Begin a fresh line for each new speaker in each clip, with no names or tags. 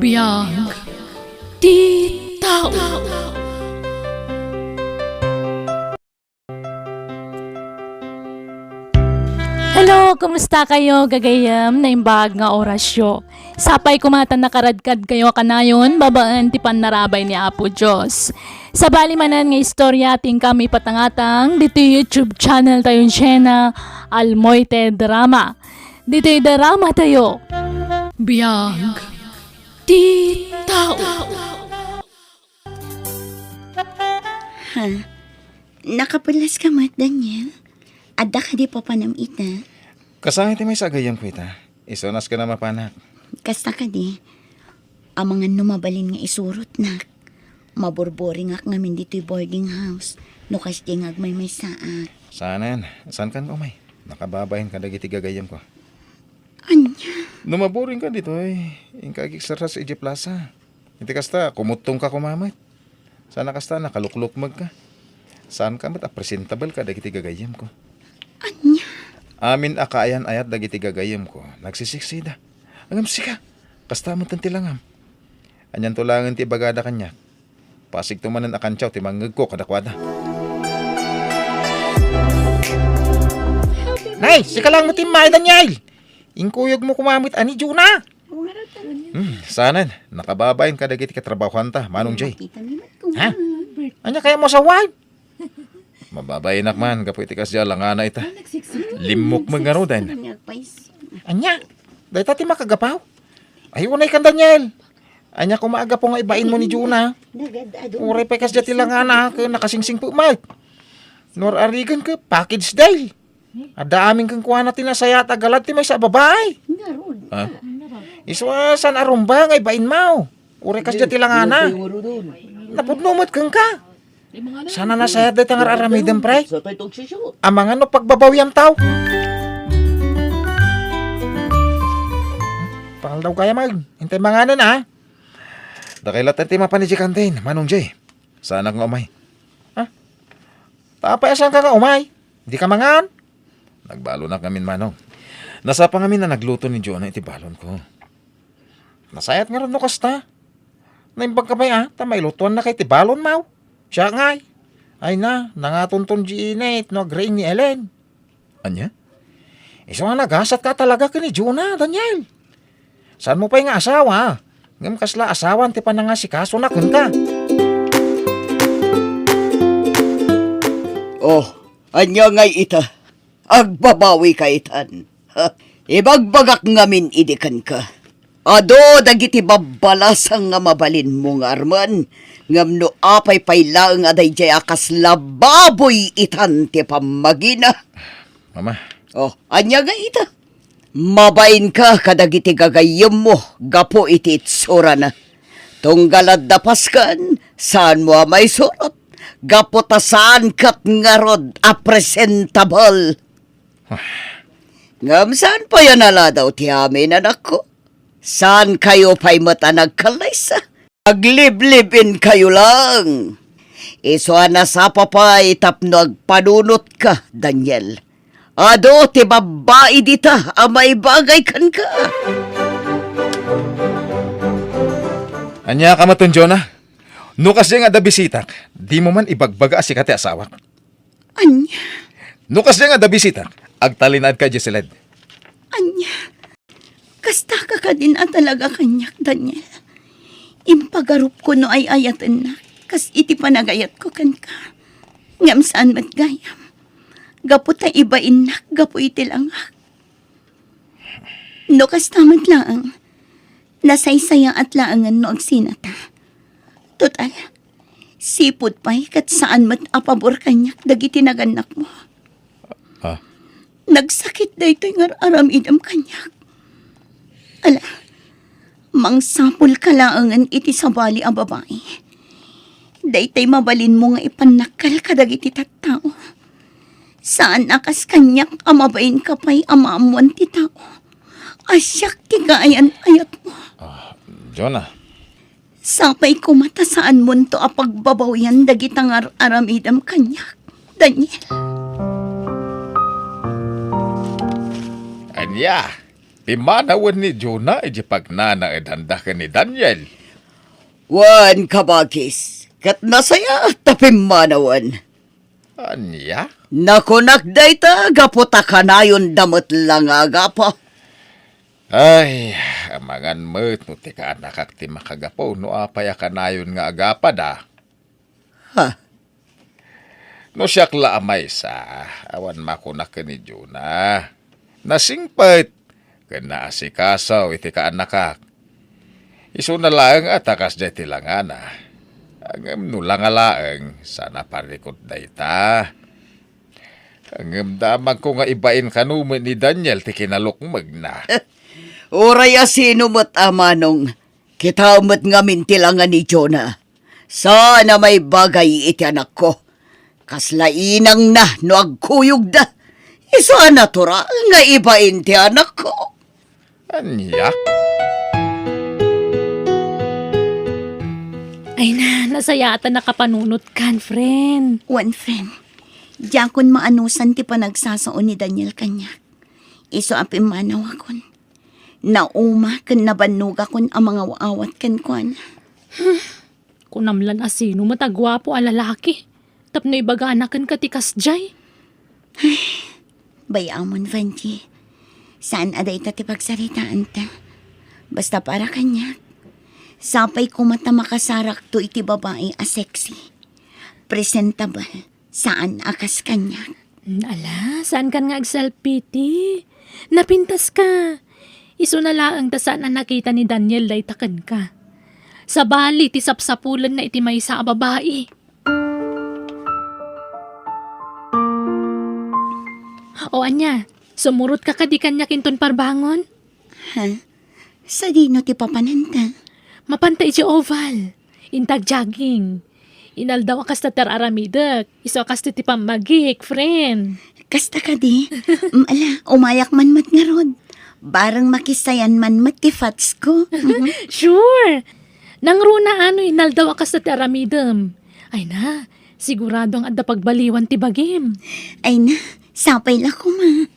Biyag di tao. Hello, kumusta kayo gagayam na imbag nga orasyo? Sapay kumatan nakaradkad kayo kanayon, babaan ti panarabay ni Apo Diyos. Sa balimanan nga istorya ating kami patangatang, dito YouTube channel tayo Jenna Almoite Drama. Dito drama tayo. Biyag di tao.
Ha? Nakapulas ka mat, Daniel? Adda ka di pa panamita?
Kasangit may sagayam ko ita. Isonas ka na mapanak.
Kasta ka di. Ang mga numabalin nga isurot na. Maborbori nga ngamin dito'y boarding house. Nukas di nga may saat.
Saanan? Saan kan umay? Nakababahin ka dagiti gagayam ko.
Anya?
Numaboring ka dito eh. Ingkagik sa EJ Plaza. Hindi kasta, kumutong ka kumamit. Sana kasta, nakalukluk mag ka. Saan ka mat presentable ka dagiti gagayam ko?
Anya?
Amin akaayan ayat dagiti gagayam ko. Nagsisiksida. Angam sika. Kasta mo tantilangam. Anyan tulangan ti bagada kanya. Pasig tumanan akantyaw ti mangag ko kadakwada. Nay, sika lang mo ti May Daniel. Ingkuyog mo kumamit ani Juna. Sanan, nakababayin ka dagiti katrabahuan ta, Manong Jay. Ha? Anya kaya mo sa wife? Mababayin man, kapoy tikas dyan lang ana ita. Limok magano din. Anya, dahi tati makagapaw. Ay, unay kan Daniel. Anya kumaaga po nga ibain mo ni Juna. Uray pa kas dyan lang ana, ka nakasingsing po mat. Nor arigan ka, package day. Ada aming kang kuha natin na saya tagalat ti may sa babae. Ha? Iswasan arumba nga ibain mo. Uray kas dyan lang ana. Napudnumot kang ka. Sana na sayad day tangar aramidem pre. Amangan no pagbabawyam tao. Pangal daw kaya mag. Hintay manganan ha. Dakailat ti mapaniji kantin, Manong Jay. Sana nga umay. Ha? Tapayasan ka nga umay. Di ka mangan. Nagbalo na kami Manong. Nasa pa kami na nagluto ni Jonah iti balon ko. Nasayat nga rin no kasta. Naimbag ka ba ya? Tamay lutuan na kay ti balon mau. Siya ngay. Ay na, nangatunton di init no agrain ni Ellen. Anya? Isa nga nagasat ka talaga ka ni Jonah, Daniel. Saan mo pa yung asawa? Ngam kasla asawan ti pa na nga si kaso na kunta.
Oh, anya ngay ita. Agbabawi ka itan. Ibagbagak ngamin idikan ka. Ado dagiti babbalasang nga mabalin mo nga arman. Ngam no apay paylaang aday jay akas lababoy itan ti pamagina.
Mama.
Oh, anya nga ita. Mabain ka kadagiti gagayom mo. Gapo iti itsura na. Tunggalad dapas kan. Saan mo may surot? Gapo ta saan kat nga rod a presentable. Ngam saan pa yan ala daw ti amin anak ko? Saan kayo pa'y mata nagkalaysa? Aglib-libin kayo lang. Iso na sa papay tapno agpanunot ka, Daniel. Ado, ti babae dita, amay bagay kan ka.
Anya ka matun, Jonah. Nukas di nga da bisitak, di mo man ibagbaga si kati asawak.
Anya?
Nukas di nga da bisitak, agtalinad ka, Jesseled.
Anya? Kasta ka din talaga kanyak, Daniel. Impagarup ko no ay ayatan na. Kas iti panagayat ko kan ka. Ngam saan mat gayam. Gapo ta ibain na, gapo iti lang. No kas tamat lang. Nasaysaya at laangan no agsinata. Total, sipod pa'y kat saan mat apabor kanyak dagiti naganak mo.
Ha?
Nagsakit da ito'y aramidam kanyak. Ala, mangsapul ka laangan iti sabali ang babae. Daytay mabalin mo nga ipanakal kadagiti tattao. Saan akas kanyak amabain ka pa'y amaamuan ti tao. Asyak ti gaayan ayat mo.
Jonah.
Sapay kumata saan mo to apagbabawian dagitang aramidam kanyak. Daniel.
Anya, Pimanawan ni Jonah iti pagnana edandakan ni Daniel.
Wan kabagis, kat nasaya tapim manawan.
Anya?
Nakunak dayta gaputa kanayon damot lang agapa.
Ay, amangan mo't no tika anak ti makagapo no apaya kanayon nga agapa da.
Ha?
No siyak laamay sa awan makunak ni Jonah. Nasingpet, kena asikasaw iti ka anakak. Iso na lang at akas jay tilangana. Ang nulang alaang sana parikot dayta. Ang damag ko nga ibain kanuman ni Daniel ti kinalukmag na.
Oraya sino mo't amanong kita mo't nga mintilangan ni Jonah. Sana may bagay iti anak ko. Kaslainang na no agkuyog da. Iso natural nga ibain ti anak ko.
Anya?
Ay na, nasayata nakapanunot kan, friend.
One friend, diyan kun maanusan ti panagsasaon ni Daniel kanyak. Iso apim manaw akon. Nauma kan nabanuga kun ang mga waawat kan kuan.
Kunamlan asino matagwapo a lalaki. Tapno ibaga anakan katikas jay.
Bayamon, Vanji. Saan aday ta ti pagsaritaan ta? Basta para kanyak. Sapay kumata makasarak to iti babae a sexy. Presentable. Saan akas kanyak?
Ala, saan kan nga agsalpiti? Napintas ka. Iso na laang ta saan ang nakita ni Daniel day takan ka. Sa bali, ti sapsapulan na iti may sa babae. O anya, sumurot ka di kanya kinton parbangon?
Ha? Sa dino ti papananta?
Mapantay ti oval. Intag jogging. Inal daw akas ta tararamidak. Iso akas ti pamagik, friend.
Kasta ka di? Ala, umayak man mat nga rod. Barang makisayan man mat ti fats ko.
Sure. Nang runa ano inal daw akas ta taramidam. Ay na, siguradong adda pagbaliwan ti bagim.
Ay na, sapay la ko ma.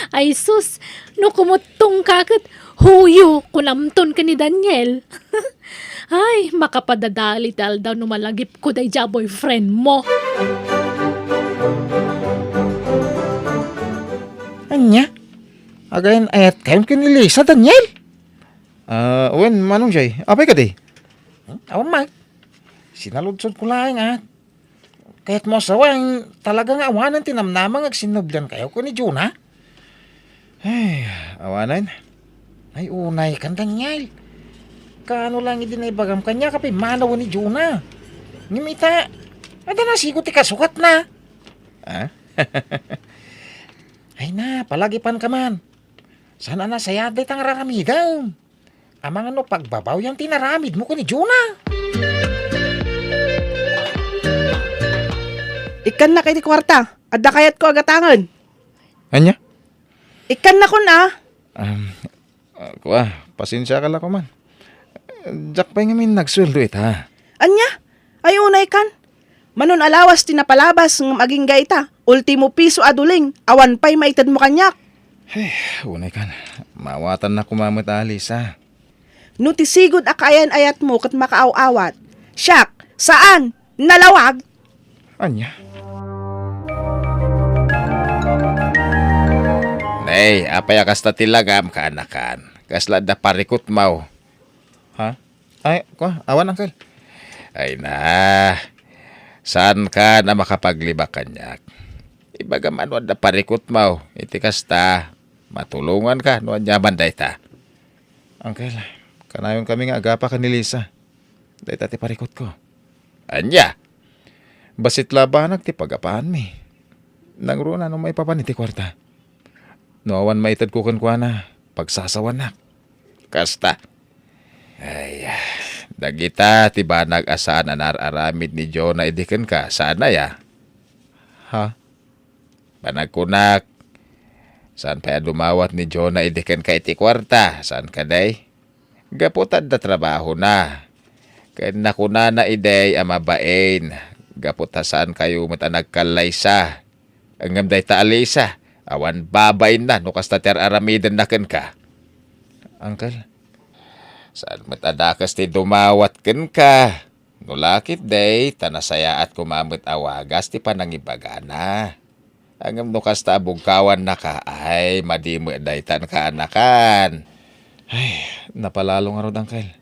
Ay sus, no kumutong kakit, huyo, kunamton ka ni Daniel. Ay, makapadadali dahil daw numalagip ko day ja boyfriend mo.
Anya? Again, ayat kayon kinili sa Daniel? Wen, manong jay, apay ka di? Awan mag. Sinaludsod ko lang Kahit mo sawang talagang awanan tinamnamang agsinubdan kayo ko ni Jonah. Ay, awanan. Ay, unay kan Daniel. Kaano lang idinaibagam kanya kapi manaw ni Jonah. Ngimita, ada na sigo ti kasukat na. Ha? Ay na, palagipan ka man. Sana na sayaday tang raramidam. Amang ano pagbabaw yung tinaramid mo ko ni Jonah.
Ikan na kay di kwarta. Adda kayat ko agatangan.
Anya?
Ikan na ko na.
Kuha, pasensya ka lang ko man. Jack pa nga min nagsuldo ha.
Anya? Ay unay kan. Manon alawas tinapalabas ng maging gaita. Ultimo piso aduling. Awan pa'y maitad mo kanyak.
Unay kan, mawatan na kumamot alis ha.
Nutisigod akayan ayat mo kat makaaw-awat. Siyak, saan? Nalawag?
Anya? Nay, apay akasta tilagam ka anakan. Kasla da parikot mau. Ha? Ay, kuha, awan angkel. Ay na, saan ka na makapaglibak kanyak? Ibaga man da parikot mau. Iti kasta, matulungan ka, nuan yaman dayta. Angkel, kanayon kami nga agapa ka ni Lisa. Dayta ti parikot ko. Anya? Basit labanag ti pagapahan mi. Nangruna no may papaniti kwarta. No awan maitad ko na, pagsasawan na. Kasta. Ay, dagita ti ba nag-asaan aramid ni Jonah idiken ka, saan na ya? Ha? Panagkunak. Saan pa dumawat ni Jonah idiken ka iti kwarta, saan ka day? Gaputad da trabaho na. Kaya nakuna na iday amabain. Gaputa saan kayo mata nagkalaysa. Ang day ta alisa. Awan babay na no kasta ter aramidan na ken ka. Uncle, saan matadakas ti dumawat ken ka? No lakit day, tanasaya at kumamit awagas ti panangibagana. Angam no kasta bugkawan na ka, ay madimo daytan ka anakan. Ay, napalalo nga rod, Uncle.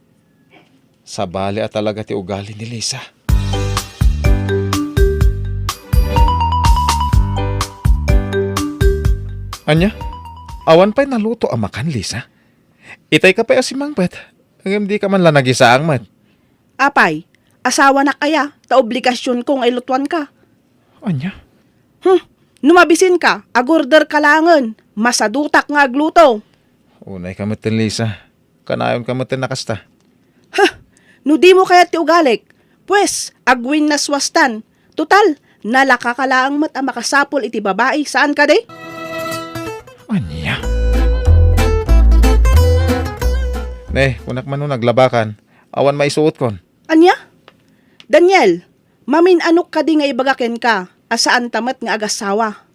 Sa bali at talaga ti ugali ni Lisa. Anya, awan pa'y naluto ang makan, Lisa. Itay ka pa'y asimang bet. Angam di ka man lang nagisaang mat.
Apay, asawa na kaya, ta obligasyon kong ilutuan ka.
Anya?
Numabisin ka, agorder kalangan, masadutak nga agluto.
Unay ka matin, Lisa. Kanayon ka matin nakasta.
No di mo kaya ti ugalik, pues, agwin na swastan. Total, nalakakalaang mat ang makasapol iti babae, saan ka de?
Anya? Ne, kunak man nun naglabakan. Awan maisuot kon.
Anya? Daniel, mamin anok ka di nga ibagaken ka, asaan tamat nga agasawa.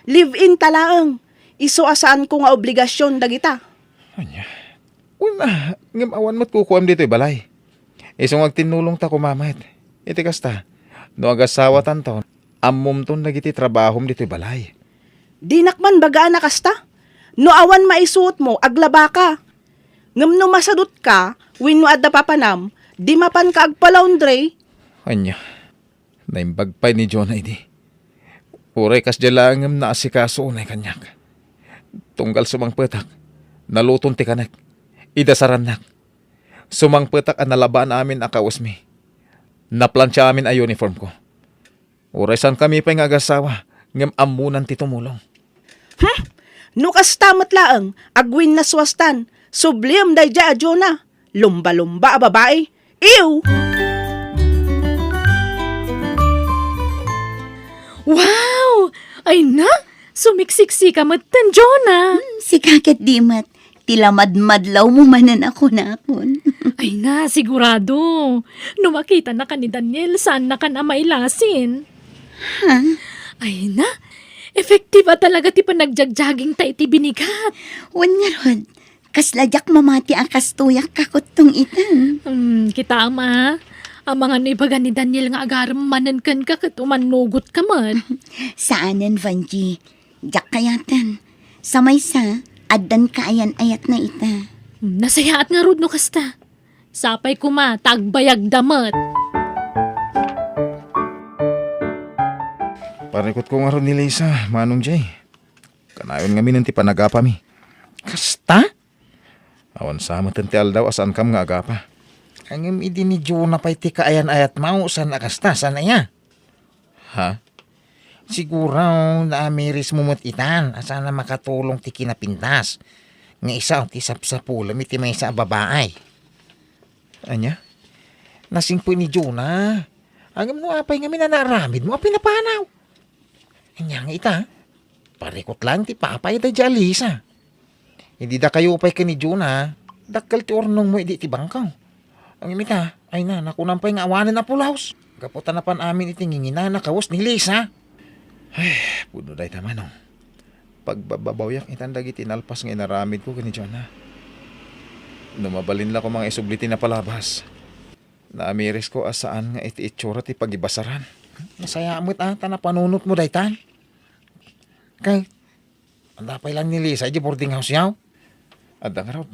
Live-in talaang, iso asaan ko nga obligasyon dagita.
Anya? Una, ngam awan mo't kukuam dito balay. Isong agtinulong ta kumamait. Iti kasta, no agasawa tantaon, amom ton nagiti trabahom dito balay.
Di nakman bagaan na kasta. No awan maisuot mo, aglaba ka. Ngam no masadot ka, win mo adda papanam, di mapan ka agpalaundre.
Anya, naimbagpay ni Jonah idi. Uray kas jalangam na asikaso unay kanyak. Tunggal sumang petak, naluton ti kanak, idasaran nak. Sumang petak ang nalabaan amin akausmi. Naplansya amin ay uniform ko. Uray san kami pa'y ngagasawa, ngam amunan ti tumulong.
No kastamat laang, agwin na swastan, subliam day ja Jonah. Lumba-lumba a babae. Ew!
Wow! Ay na! Sumiksiksi ka matan, Jonah!
Si kakit di mat, tilamad-madlaw mo manan ako na akon.
Ay na, sigurado. No makita na ka ni Daniel, saan na ka na mailasin?
Ha?
Ay na, effective at talaga ti panagjagjaging ta iti binigat.
Wan nga rod, kasladyak mamati ang kastuyak kakotong itang.
Kita ama, ang mga naibagan ni Daniel nga agaram manan kan ka kat umanugot ka man.
Saanan, Vanji? Jak kayatan. Sa maysa, addan kaayan ayat na ita.
Nasayaat nga rod no kasta. Sapay kuma, tagbayag damat.
Parikot ko nga ron ni Lisa, manong Jay. Kanayon nga minanti panagapa mi. Kasta? Awan sa matanti aldaw asan kam nga agapa. Angim idi ni Jonah pa'y ti kaayan ayat mau san akasta, sana ya? Ha? Siguro na amiris mo mo't itan, asana makatulong ti kinapintas. Nga isa o ti sapsapulam iti may sa babaay. Anya? Nasing po ni Jonah. Angim no apay nga minanaramid mo, pinapanaw. Anya nga ita, parikot lang ti papay da di Alisa. Hindi da kayo upay ka ni Jonah, dakal ti ornong mo hindi ti bangkaw. Ang imita, ay na, nakunang pa'y nga awanan na pulaos. Kaputan na pan amin itingingina na kawas ni Lisa. Ay, puno day tamanong. Pagbababayak itandag itinalpas nga inaramid ko kani Jonah. Numabalin la ko mga isubliti na palabas. Naamiris ko asaan nga iti itsura ti pagibasaran. Masaya amot na panunot mo daytan. Kay, andapay lang ni Lisa, di boarding house yaw. Adang rod.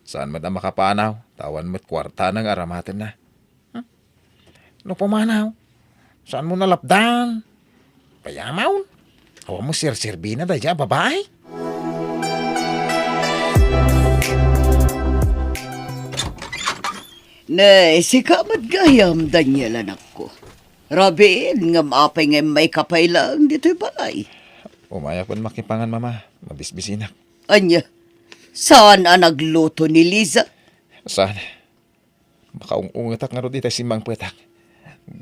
Saan mo na makapanaw? Tawan mo't kwarta ng aramatin na. No pumanaw? Saan mo nalapdan? Payamaw? Awa mo sir-sirbi na dahil babae?
Nay, si kamat gayam, Daniel, anak ko. Rabin, nga maapay nga may kapay lang dito'y balay.
Umayak pun makipangan mama, mabisbisinak.
Anya, saan ang nagluto ni Liza?
Saan? Makaungungatak nga ro dito simbang petak.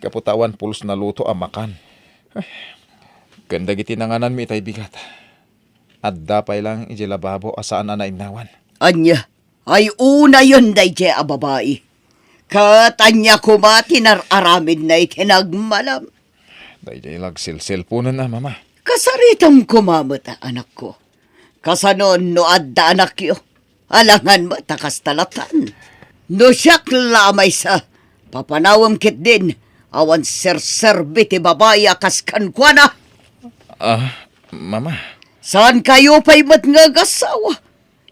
Kaputawan pulos na luto ang makan. Ay, ganda gitinanganan mi itay bigat. At dapay lang ijilababo asaan na nainawan.
Anya, ay una yun day a babae. Katanya kumati nar aramid na itinagmalam.
Dahil lag silsil po na mama.
Kasaritam kumamata, anak ko. Kasanon no adda anak yo. Alangan mo takas talatan. No siyak lamay sa papanawam kit din. Awan ser-serbi ti babaya kas kankwana.
Mama.
Saan kayo pa'y matngagasawa?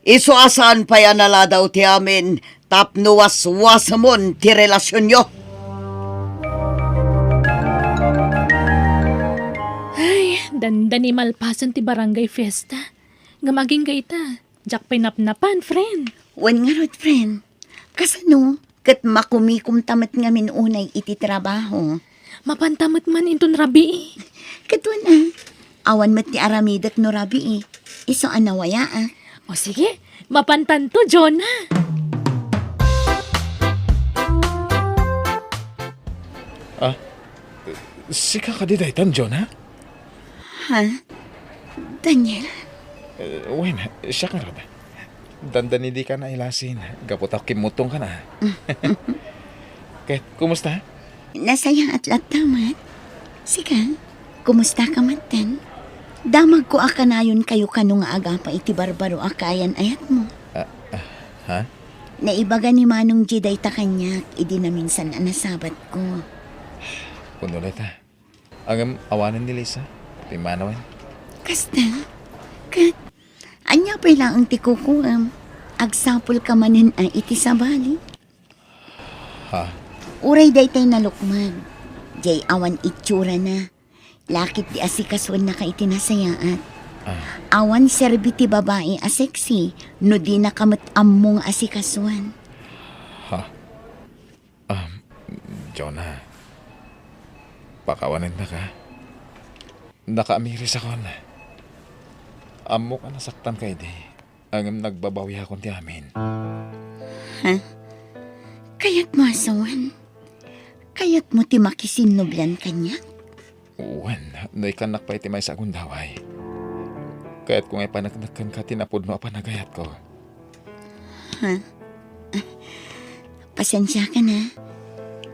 Iso asaan pa yan nala daw ti amin tapno waswasamon ti relasyon nyo.
Ay, dandan malpasan ti barangay fiesta. Nga maging gaita. Jak pinapnapan, friend.
Wan nga rod, friend. Kasano, kat makumikum tamat nga unay iti trabaho.
Mapantamot man inton rabi.
Katwa na, awan mat ti aramidak no rabi Iso anawaya
O sige, mapantanto, Jonah.
Sika ka di daytan, Jonah?
Ha? Daniel?
Wen, siya ka rada. Dandan hindi ka na ilasin. Gapot ako kimutong ka na. Kahit, kumusta?
Nasaya at latamat. Sige, kumusta ka matan? Damag ko akanayon kayo kanong aga pa iti barbaro akayan ayat mo.
Ha?
Naibaga ni Manong Jiday ta kanyak, idi na minsan anasabat ko.
Kuno ta. Ang awanan ni Lisa. Timanawan.
Kasta, kat, anya pa lang ang tikukuam. Agsapol ka manin ay iti sabali.
Ha?
Uray day tay nalukman. Jay awan itsura na. Lakit di asikaswan na ka itinasayaan. Awan serbiti babae a sexy, no di nakamat among asikaswan.
Ha? Jonah. Pakawanan na ka. Nakaamiris ako na. Amo ka nasaktan kay di. Ang nagbabawi akong ti amin.
Kaya't mo asawan. Kaya't mo ti makisinublan kanya.
Uwan, naikanak pa iti may sa agundaway. Kaya't kung ay panagnakan ka, tinapod mo panagayat ko.
Pasensya ka na.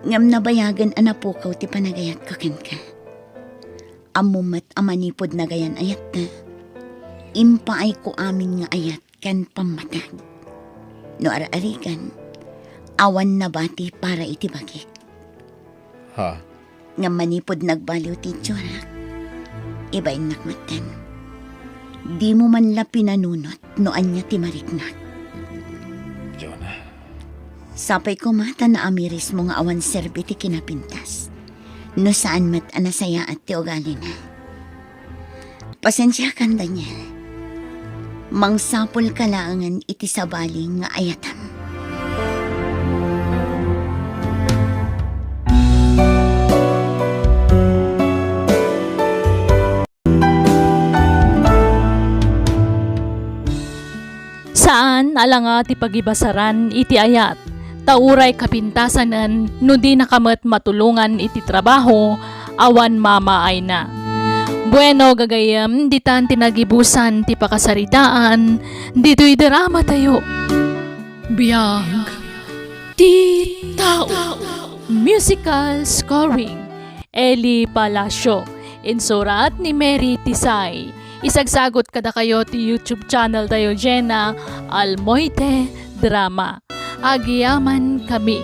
Ngam nabayagan anapukaw ti panagayat ka ken ka. Amumat amanipod na gayan ayat na. Impaay ko amin nga ayat kan pamatag. No ar-arigan, awan na bati para itibagik.
Ha?
Nga manipod nagbaliw ti tsurak. Ibaing nakmatan. Di mo man la pinanunot no anya ti mariknak.
Jonah.
Sapay ko mata na amiris mo nga awan serbi ti kinapintas. No saan mat anasaya at ti ugali na. Pasensya kan, Daniel. Mangsapol kalaangan iti sabali nga ayatan.
Saan alanga ti pagibasaran iti ayat. Tauray kapintasanan no di nakamat matulungan iti trabaho awan mama ay na. Bueno gagayam ditan tinagibusan ti pakasaritaan dito'y drama tayo. Biyag ti tao. Musical scoring Eli Palacio. Insurat ni Mary Tisay. Isagsagot kada kayo ti YouTube channel tayo Jenna Almoite Drama. Agiyaman kami.